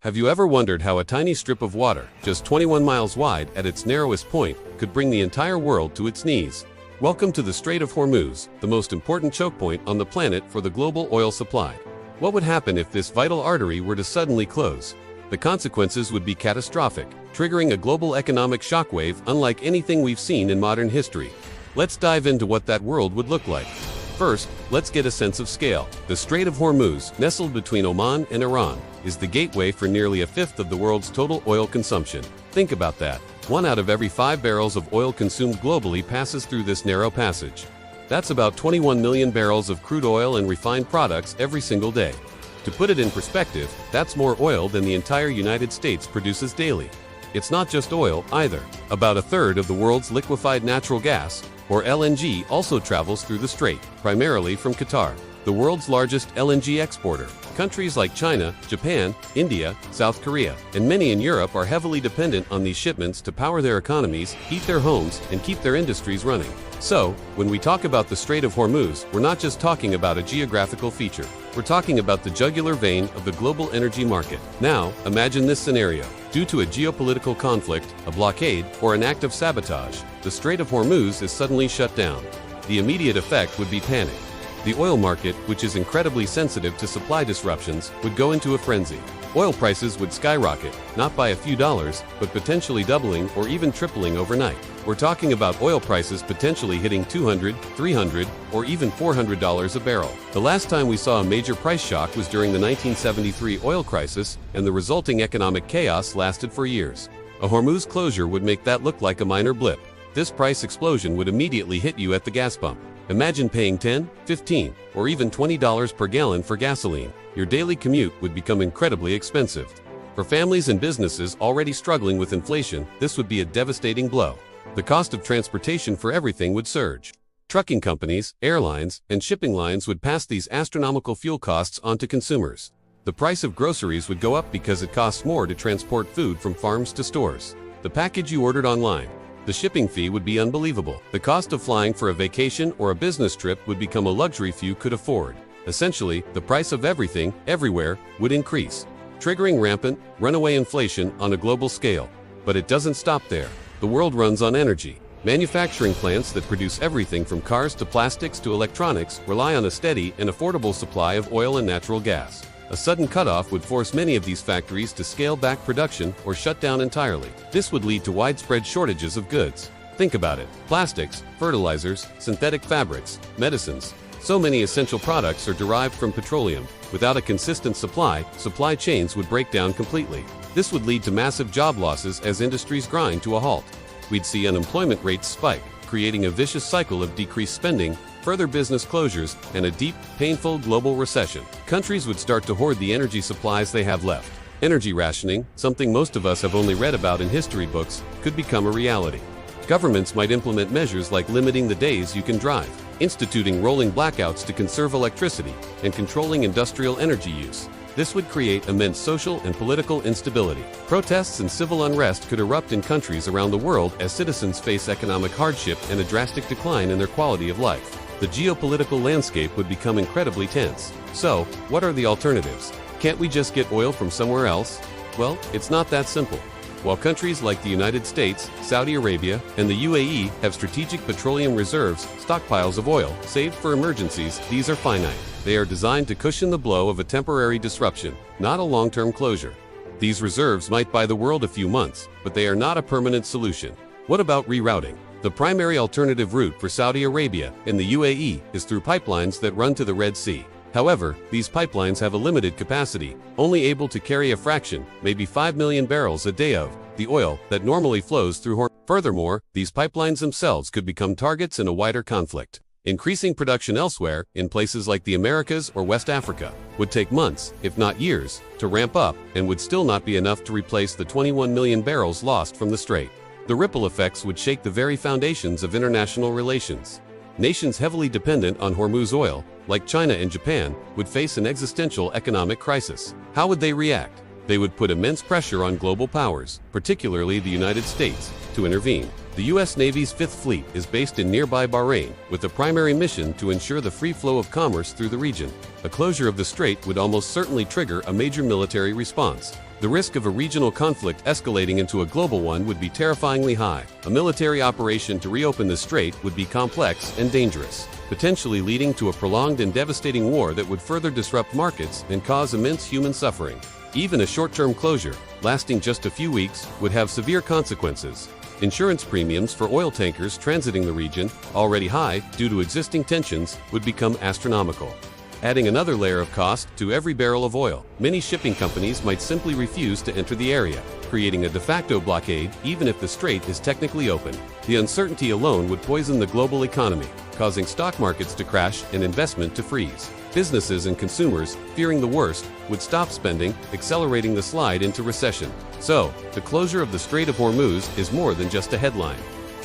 Have you ever wondered how a tiny strip of water, just 21 miles wide at its narrowest point, could bring the entire world to its knees? Welcome to the Strait of Hormuz, the most important choke point on the planet for the global oil supply. What would happen if this vital artery were to suddenly close? The consequences would be catastrophic, triggering a global economic shockwave unlike anything we've seen in modern history. Let's dive into what that world would look like. First, let's get a sense of scale. The Strait of Hormuz, nestled between Oman and Iran, is the gateway for nearly a fifth of the world's total oil consumption. Think about that. 1 out of every 5 barrels of oil consumed globally passes through this narrow passage. That's about 21 million barrels of crude oil and refined products every single day. To put it in perspective, that's more oil than the entire United States produces daily. It's not just oil, either. About a third of the world's liquefied natural gas, or LNG, also travels through the strait, primarily from Qatar, the world's largest LNG exporter. Countries like China, Japan, India, South Korea, and many in Europe are heavily dependent on these shipments to power their economies, heat their homes, and keep their industries running. So, when we talk about the Strait of Hormuz, we're not just talking about a geographical feature. We're talking about the jugular vein of the global energy market. Now, imagine this scenario. Due to a geopolitical conflict, a blockade, or an act of sabotage, the Strait of Hormuz is suddenly shut down. The immediate effect would be panic. The oil market, which is incredibly sensitive to supply disruptions, would go into a frenzy. Oil prices would skyrocket, not by a few dollars, but potentially doubling or even tripling overnight. We're talking about oil prices potentially hitting $200, $300, or even $400 a barrel. The last time we saw a major price shock was during the 1973 oil crisis, and the resulting economic chaos lasted for years. A Hormuz closure would make that look like a minor blip. This price explosion would immediately hit you at the gas pump. Imagine paying $10, $15, or even $20 per gallon for gasoline. Your daily commute would become incredibly expensive. For families and businesses already struggling with inflation, this would be a devastating blow. The cost of transportation for everything would surge. Trucking companies, airlines, and shipping lines would pass these astronomical fuel costs on to consumers. The price of groceries would go up because it costs more to transport food from farms to stores. The package you ordered online, the shipping fee would be unbelievable. The cost of flying for a vacation or a business trip would become a luxury few could afford. Essentially, the price of everything, everywhere, would increase, triggering rampant, runaway inflation on a global scale. But it doesn't stop there. The world runs on energy. Manufacturing plants that produce everything from cars to plastics to electronics rely on a steady and affordable supply of oil and natural gas. A sudden cutoff would force many of these factories to scale back production or shut down entirely. This would lead to widespread shortages of goods. Think about it. Plastics, fertilizers, synthetic fabrics, medicines. So many essential products are derived from petroleum. Without a consistent supply chains would break down completely. This would lead to massive job losses as industries grind to a halt. We'd see unemployment rates spike, creating a vicious cycle of decreased spending, further business closures, and a deep, painful global recession. Countries would start to hoard the energy supplies they have left. Energy rationing, something most of us have only read about in history books, could become a reality. Governments might implement measures like limiting the days you can drive, instituting rolling blackouts to conserve electricity, and controlling industrial energy use. This would create immense social and political instability. Protests and civil unrest could erupt in countries around the world as citizens face economic hardship and a drastic decline in their quality of life. The geopolitical landscape would become incredibly tense. So, what are the alternatives? Can't we just get oil from somewhere else? Well, it's not that simple. While countries like the United States, Saudi Arabia, and the UAE have strategic petroleum reserves, stockpiles of oil, saved for emergencies, these are finite. They are designed to cushion the blow of a temporary disruption, not a long-term closure. These reserves might buy the world a few months, but they are not a permanent solution. What about rerouting? The primary alternative route for Saudi Arabia and the UAE is through pipelines that run to the Red Sea. However, these pipelines have a limited capacity, only able to carry a fraction, maybe 5 million barrels a day of, the oil that normally flows through Hormuz. Furthermore, these pipelines themselves could become targets in a wider conflict. Increasing production elsewhere, in places like the Americas or West Africa, would take months, if not years, to ramp up and would still not be enough to replace the 21 million barrels lost from the strait. The ripple effects would shake the very foundations of international relations. Nations heavily dependent on Hormuz oil, like China and Japan, would face an existential economic crisis. How would they react? They would put immense pressure on global powers, particularly the United States, to intervene. The U.S. Navy's Fifth Fleet is based in nearby Bahrain, with a primary mission to ensure the free flow of commerce through the region. A closure of the strait would almost certainly trigger a major military response. The risk of a regional conflict escalating into a global one would be terrifyingly high. A military operation to reopen the strait would be complex and dangerous, potentially leading to a prolonged and devastating war that would further disrupt markets and cause immense human suffering. Even a short-term closure, lasting just a few weeks, would have severe consequences. Insurance premiums for oil tankers transiting the region, already high due to existing tensions, would become astronomical. Adding another layer of cost to every barrel of oil, many shipping companies might simply refuse to enter the area, creating a de facto blockade even if the strait is technically open. The uncertainty alone would poison the global economy, causing stock markets to crash and investment to freeze. Businesses and consumers, fearing the worst, would stop spending, accelerating the slide into recession. So, the closure of the Strait of Hormuz is more than just a headline.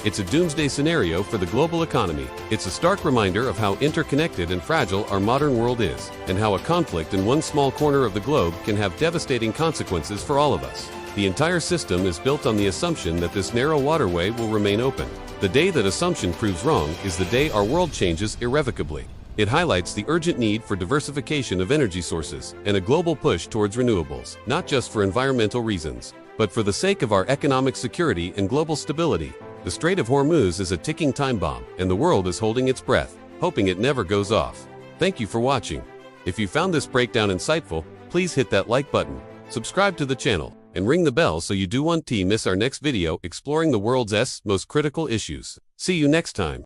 It's a doomsday scenario for the global economy. It's a stark reminder of how interconnected and fragile our modern world is, and how a conflict in one small corner of the globe can have devastating consequences for all of us. The entire system is built on the assumption that this narrow waterway will remain open. The day that assumption proves wrong is the day our world changes irrevocably. It highlights the urgent need for diversification of energy sources and a global push towards renewables, not just for environmental reasons, but for the sake of our economic security and global stability. The Strait of Hormuz is a ticking time bomb, and the world is holding its breath, hoping it never goes off. Thank you for watching. If you found this breakdown insightful, please hit that like button, subscribe to the channel, and ring the bell so you don't miss our next video exploring the world's most critical issues. See you next time.